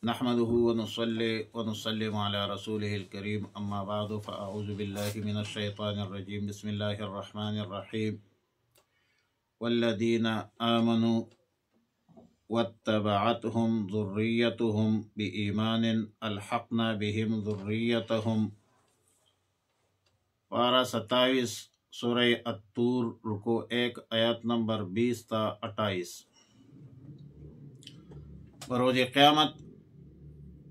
نحمده ونصلي ونسلم على رسوله الكريم أما بعد فأعوذ بالله من الشيطان الرجيم بسم الله الرحمن الرحيم والذين آمنوا واتبعتهم ذريتهم بإيمان ألحقنا بهم ذريتهم پارہ 27 سورہ الطور رکو 1 آیت نمبر 20 تا 28۔ بروز قیامت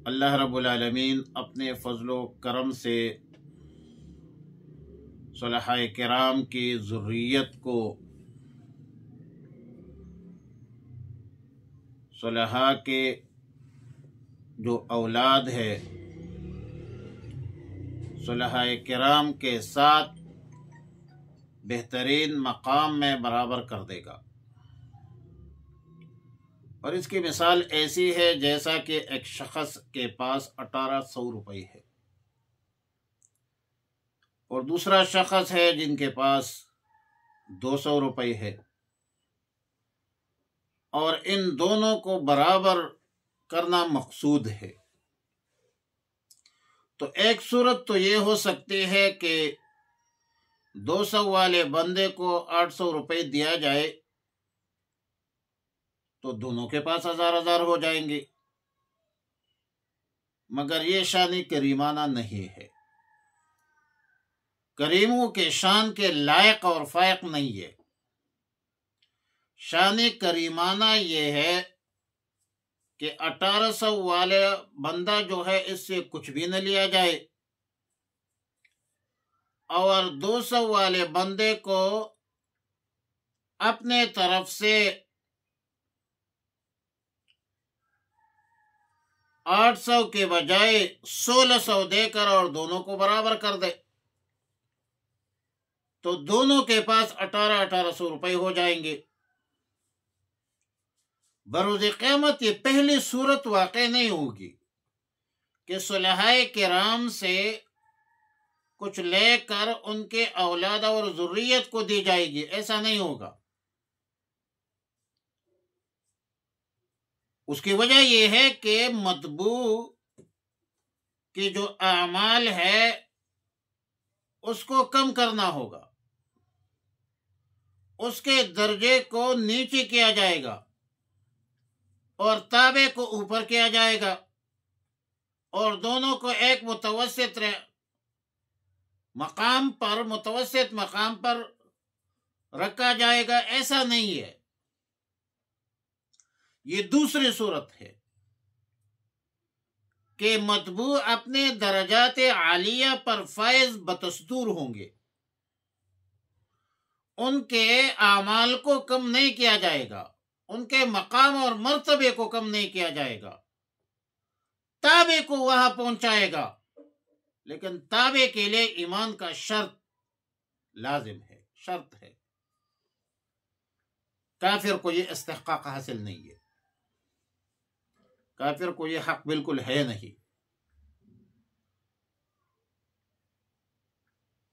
اللہ رب العالمین اپنے فضل و کرم سے صلحاء کرام کی ذریت کو، صلحاء کے جو اولاد ہے، صلحاء کرام کے ساتھ بہترین مقام میں برابر کر دے گا۔ اور اس کی مثال ایسی ہے جیسا کہ ایک شخص کے پاس 1800 روپے ہے اور دوسرا شخص ہے جن کے پاس 200 روپے ہے، اور ان دونوں کو برابر کرنا مقصود ہے۔ تو ایک صورت تو یہ ہو سکتی ہے کہ 200 والے بندے کو 800 روپے دیا جائے تو دونوں کے پاس 1000 ہو جائیں گے، مگر یہ شان کریمانہ نہیں ہے، کریموں کے شان کے لائق اور فائق نہیں ہے۔ شان کریمانہ یہ ہے کہ 1800 والے بندہ جو ہے اس سے کچھ بھی نہ لیا جائے، اور 200 والے بندے کو اپنے طرف سے 800 کے بجائے 1600 دے کر اور دونوں کو برابر کر دے، تو دونوں کے پاس 1800 روپے ہو جائیں گے۔ بروز قیامت یہ پہلی صورت واقع نہیں ہوگی کہ صلحاء کرام سے کچھ لے کر ان کے اولاد اور ذریت کو دی جائے گی، ایسا نہیں ہوگا۔ اس کی وجہ یہ ہے کہ مطبوع کی جو اعمال ہے اس کو کم کرنا ہوگا، اس کے درجے کو نیچے کیا جائے گا اور تابع کو اوپر کیا جائے گا، اور دونوں کو ایک متوسط مقام پر رکھا جائے گا، ایسا نہیں ہے۔ یہ دوسری صورت ہے کہ مطبوع اپنے درجات عالیہ پر فائز بتصدور ہوں گے، ان کے اعمال کو کم نہیں کیا جائے گا، ان کے مقام اور مرتبے کو کم نہیں کیا جائے گا، تابع کو وہاں پہنچائے گا، لیکن تابع کے لیے ایمان کا شرط لازم ہے، شرط ہے۔ کافر کو یہ استحقاق حاصل نہیں ہے، کافر کو یہ حق بالکل ہے نہیں۔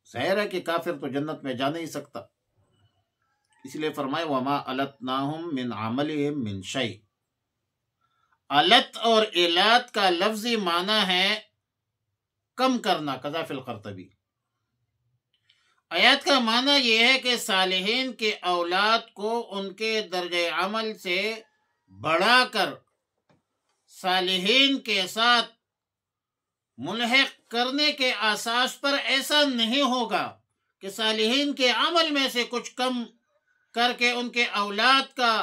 ظاہر ہے کہ کافر تو جنت میں جا نہیں سکتا، اس لیے فرمائے وَمَا أَلَتْنَاهُمْ مِنْ عَمَلِهِمْ مِنْ شَيْءٍ۔ علت اور علات کا لفظی معنی ہے کم کرنا، قضا فی القرطبی۔ آیات کا معنی یہ ہے کہ صالحین کے اولاد کو ان کے درجہ عمل سے بڑھا کر صالحین کے ساتھ ملحق کرنے کے اساس پر ایسا نہیں ہوگا کہ صالحین کے عمل میں سے کچھ کم کر کے ان کے اولاد کا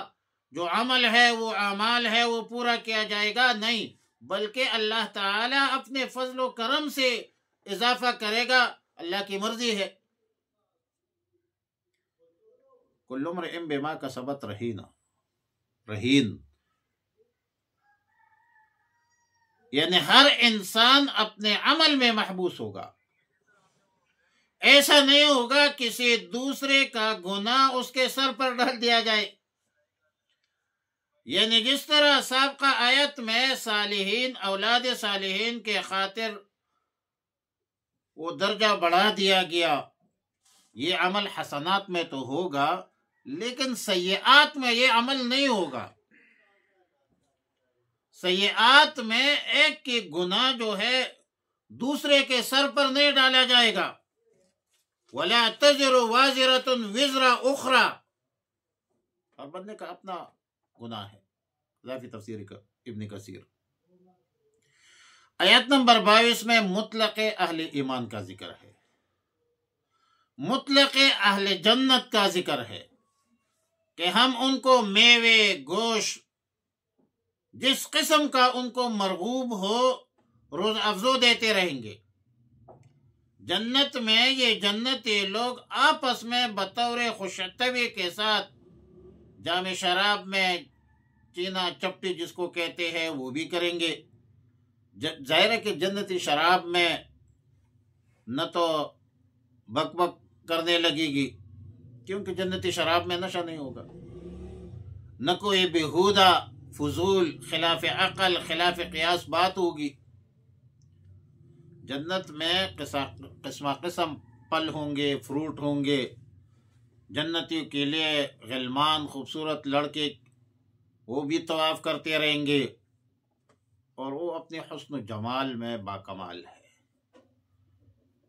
جو عمل ہے، وہ اعمال ہے، وہ پورا کیا جائے گا، نہیں، بلکہ اللہ تعالیٰ اپنے فضل و کرم سے اضافہ کرے گا، اللہ کی مرضی ہے۔ کل امرئ بما کسبت رہین، یعنی ہر انسان اپنے عمل میں محبوس ہوگا، ایسا نہیں ہوگا کسی دوسرے کا گناہ اس کے سر پر ڈال دیا جائے۔ یعنی جس طرح سابقہ آیت میں صالحین، اولاد صالحین کے خاطر وہ درجہ بڑھا دیا گیا، یہ عمل حسنات میں تو ہوگا لیکن سیئات میں یہ عمل نہیں ہوگا۔ سیئات میں ایک کی گناہ جو ہے دوسرے کے سر پر نہیں ڈالا جائے گا. وَلَا تَزِرُ وَازِرَةٌ وِزْرَ أُخْرَى، ہر بندے کا اپنا گناہ ہے. ذافی تفسیر کا ابن کثیر. آیت نمبر 22 میں مطلق اہل ایمان کا ذکر ہے، مطلق اہل جنت کا ذکر ہے کہ ہم ان کو میوے گوشت جس قسم کا ان کو مرغوب ہو روز افزو دیتے رہیں گے. جنت میں یہ جنتی لوگ آپس میں بطور خوشطبی کے ساتھ جام شراب میں چینا چپٹی جس کو کہتے ہیں وہ بھی کریں گے. ظاہر ہے کہ جنتی شراب میں نہ تو بک بک کرنے لگے گی کیونکہ جنتی شراب میں نشہ نہیں ہوگا، نہ کوئی بیہودہ فضول خلاف عقل خلاف قیاس بات ہوگی. جنت میں قسم قسم پھل ہوں گے، فروٹ ہوں گے. جنتیوں کے لیے غلمان خوبصورت لڑکے وہ بھی طواف کرتے رہیں گے اور وہ اپنے حسن و جمال میں باکمال ہے.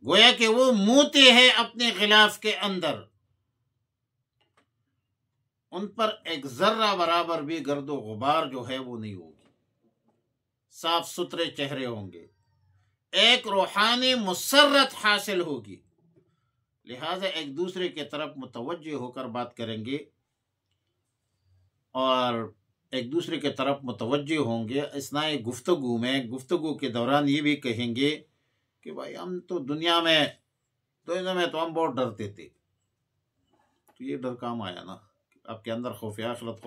گویا کہ وہ موتی ہے اپنے غلاف کے اندر، ان پر ایک ذرہ برابر بھی گرد و غبار جو ہے وہ نہیں ہوگی. صاف ستھرے چہرے ہوں گے، ایک روحانی مسرت حاصل ہوگی. لہذا ایک دوسرے کی طرف متوجہ ہو کر بات کریں گے اور ایک دوسرے کی طرف متوجہ ہوں گے. اثناء گفتگو میں گفتگو کے دوران یہ بھی کہیں گے کہ بھائی ہم تو دنیا میں تو ہم بہت ڈرتے تھے، تو یہ ڈر کام آیا نا. آپ کے اندر خوف آخرت،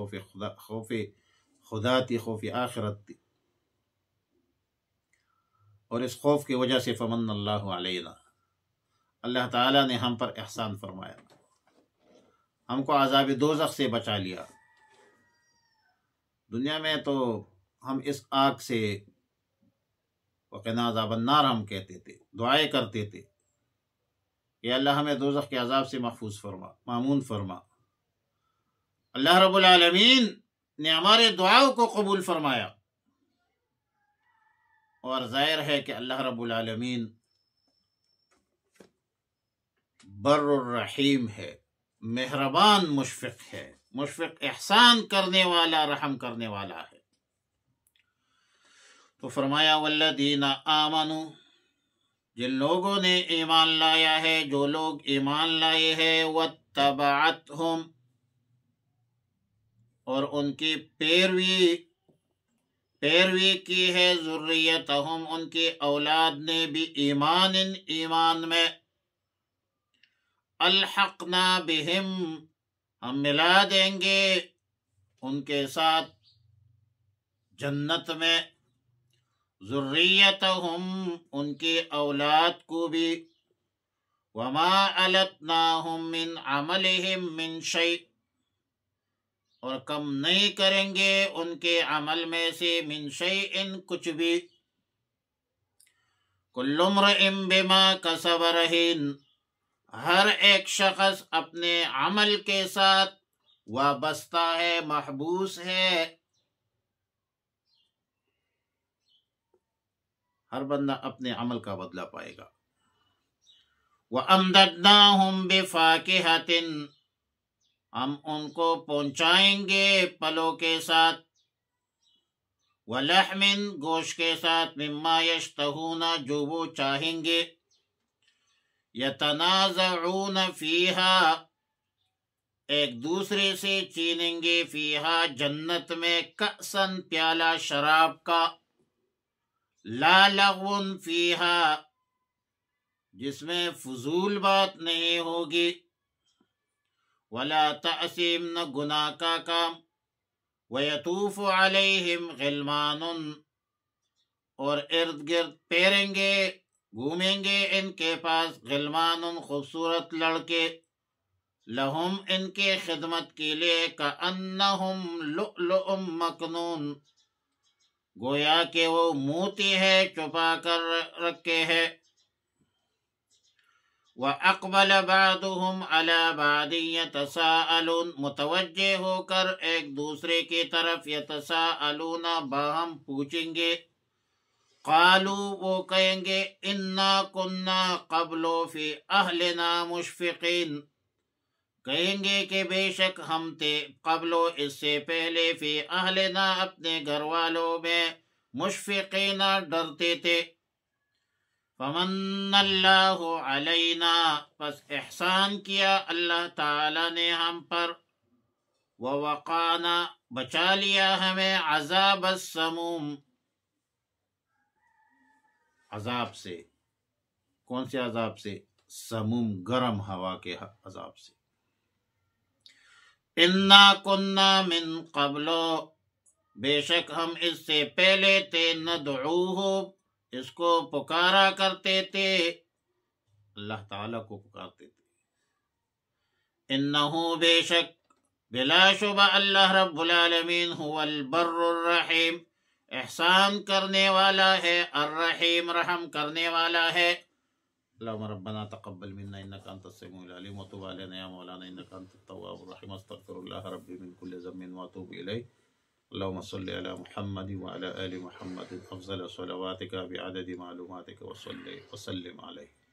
خوف خدا تھی، خوف آخرت تھی، اور اس خوف کی وجہ سے فمن اللہ علینا، اللہ تعالیٰ نے ہم پر احسان فرمایا، ہم کو عذاب دوزخ سے بچا لیا. دنیا میں تو ہم اس آگ سے وقنا عذاب النار ہم کہتے تھے، دعائیں کرتے تھے کہ اللہ ہمیں دوزخ کے عذاب سے محفوظ فرما، مامون فرما. اللہ رب العالمین نے ہمارے دعاؤں کو قبول فرمایا، اور ظاہر ہے کہ اللہ رب العالمین بر الرحیم ہے، مہربان مشفق ہے، مشفق احسان کرنے والا، رحم کرنے والا ہے. تو فرمایا والذین آمنوا، جن لوگوں نے ایمان لایا ہے، جو لوگ ایمان لائے ہیں، واتبعتہم، اور ان کی پیروی کی ہے، ذریتہم، ان کی اولاد نے بھی ایمان میں، الحقنا بہم، ہم ملا دیں گے ان کے ساتھ جنت میں، ذریتہم، ان کی اولاد کو بھی، وما علتناہم من عملہم من شیء، اور کم نہیں کریں گے ان کے عمل میں سے، من شیء، کچھ بھی. کل امرئ بما کسب رہین، ہر ایک شخص اپنے عمل کے ساتھ وابستہ ہے، محبوس ہے. ہر بندہ اپنے عمل کا بدلہ پائے گا. وَأَمْدَدْنَاهُمْ بِفَاكِهَةٍ، ہم ان کو پہنچائیں گے پھلوں کے ساتھ، وَلَحْمٍ، گوشت کے ساتھ، مِمَّا يَشْتَهُونَ، جو وہ چاہیں گے، يَتَنَازَعُونَ فِيهَا، ایک دوسرے سے چینیں گے، فِيهَا، جنت میں، کأساً، پیالہ شراب کا، لا لغو فِيهَا، جس میں فضول بات نہیں ہوگی، ولا تأثیم، نہ گناہ کا کام، ویطوف علیہم غلمان، اور ارد گرد پھیریں گے، گھومیں گے ان کے پاس، غلمان، خوبصورت لڑکے، لہم، ان کے خدمت کے لیے، کأنہم لؤلؤ مکنون، گویا کہ وہ موتی ہے چھپا کر رکھے ہے. وَأَقْبَلَ بَعْضُهُمْ عَلَى بَعْضٍ يَتَسَاءَلُونَ متوجہ ہو کر ایک دوسرے کی طرف یتساءلون باہم پوچھیں گے قالوا وہ کہیں گے انا کننا قبل فی اہلنا مشفقین کہیں گے کہ بے شک ہم تھے قبل اس سے پہلے فی اہلنا اپنے گھر والوں میں مشفقین ڈرتے تھے فمن اللہ علینا پس احسان کیا اللہ تعالی نے ہم پر ووقانا بچا لیا ہمیں عذاب السموم عذاب سے کون سے عذاب سے سموم گرم ہوا کے عذاب سے انا کننا من قبل بے شک ہم اس سے پہلے تھے ندعوہ اس کو پکارا کرتے تھے اللہ تعالیٰ کو پکارتے تھے انہو بے شک بلا شبہ اللہ رب العالمین هو البر الرحیم احسان کرنے والا ہے الرحیم رحم کرنے والا ہے اللهم ربنا تقبل منا انك انت السميع العليم وتب علينا يا مولانا انك انت التواب الرحيم استغفر الله ربي من كل ذنب واتوب اليه اللهم صل على محمد وعلى ال محمد افضل صلواتك بعدد معلوماتك وصلي وسلم عليه